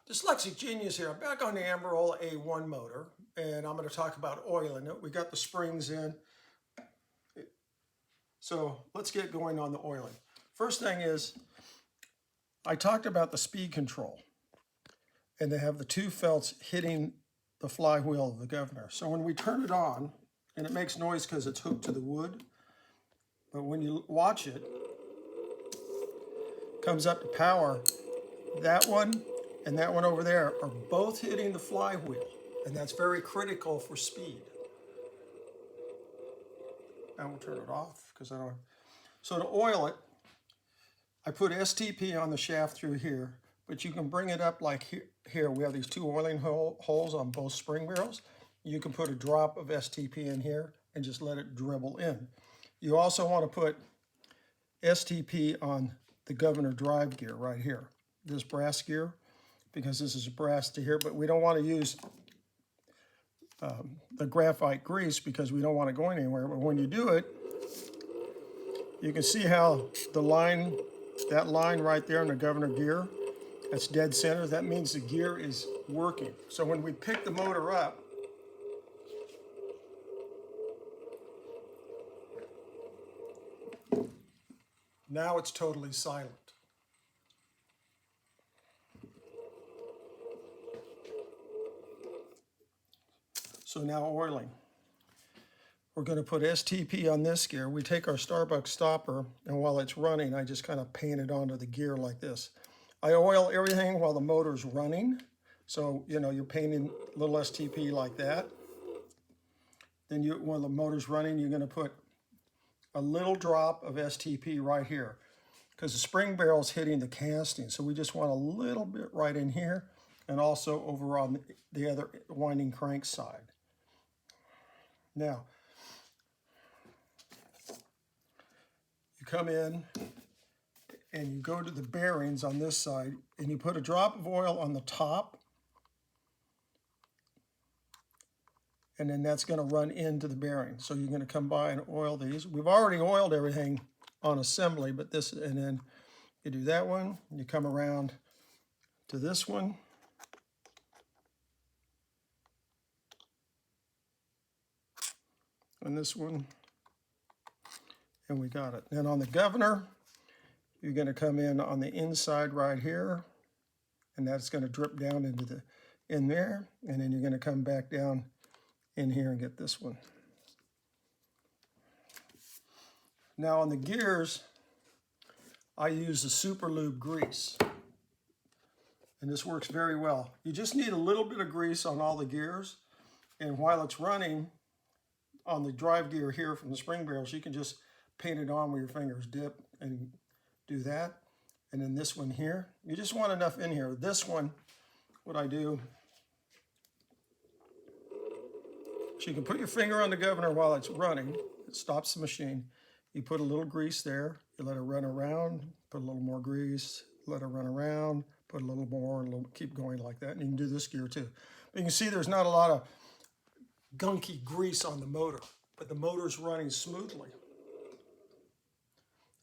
Dyslexic Genius here. I'm back on the Amberola A-1 motor, and I'm going to talk about oiling it. We got the springs in. So let's get going on the oiling. First thing is, I talked about the speed control, and they have the two felts hitting the flywheel of the governor. So when we turn it on, and it makes noise because it's hooked to the wood, but when you watch it, comes up to power, that one and that one over there are both hitting the flywheel, and that's very critical for speed. I will turn it off because I don't. So to oil it, I put STP on the shaft through here, but you can bring it up like here. We have these two oiling holes on both spring barrels. You can put a drop of STP in here and just let it dribble in. You also want to put STP on the governor drive gear right here, this brass gear, because this is brass to here, but we don't want to use the graphite grease because we don't want it going anywhere. But when you do it, you can see how the line, that line right there in the governor gear, that's dead center. That means the gear is working. So when we pick the motor up, now it's totally silent. So now oiling. We're going to put STP on this gear. We take our Starbucks stopper, and while it's running, I just kind of paint it onto the gear like this. I oil everything while the motor's running. So, you know, you're painting little STP like that. Then while the motor's running, you're going to put a little drop of STP right here because the spring barrel's hitting the casting. So we just want a little bit right in here and also over on the other winding crank side. Now, you come in and you go to the bearings on this side and you put a drop of oil on the top, and then that's going to run into the bearing. So you're going to come by and oil these. We've already oiled everything on assembly, but this, and then you do that one, you come around to this one, and this one, and we got it. Then on the governor, you're going to come in on the inside right here, and that's going to drip down into in there, and then you're going to come back down in here and get this one. Now on the gears, I use the Super Lube grease, and this works very well. You just need a little bit of grease on all the gears, and while it's running on the drive gear here from the spring barrels, you can just paint it on with your fingers, dip and do that. And then this one here, you just want enough in here. This one, what I do, so you can put your finger on the governor while it's running. It stops the machine. You put a little grease there. You let it run around, put a little more grease, let it run around, put a little more, and keep going like that. And you can do this gear too. But you can see there's not a lot of gunky grease on the motor, but the motor's running smoothly.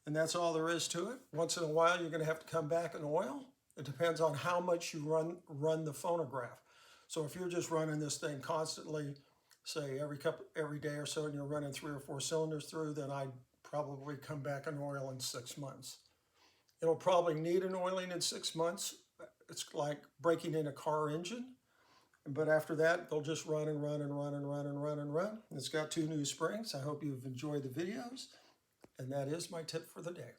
And that's all there is to it. Once in a while, you're going to have to come back and oil. It depends on how much you run the phonograph. So if you're just running this thing constantly, say every day or so, and you're running 3 or 4 cylinders through, then I'd probably come back and oil in 6 months. It'll probably need an oiling in 6 months. It's like breaking in a car engine. But after that, they'll just run and run and run and run and run and run. It's got 2 new springs. I hope you've enjoyed the videos. And that is my tip for the day.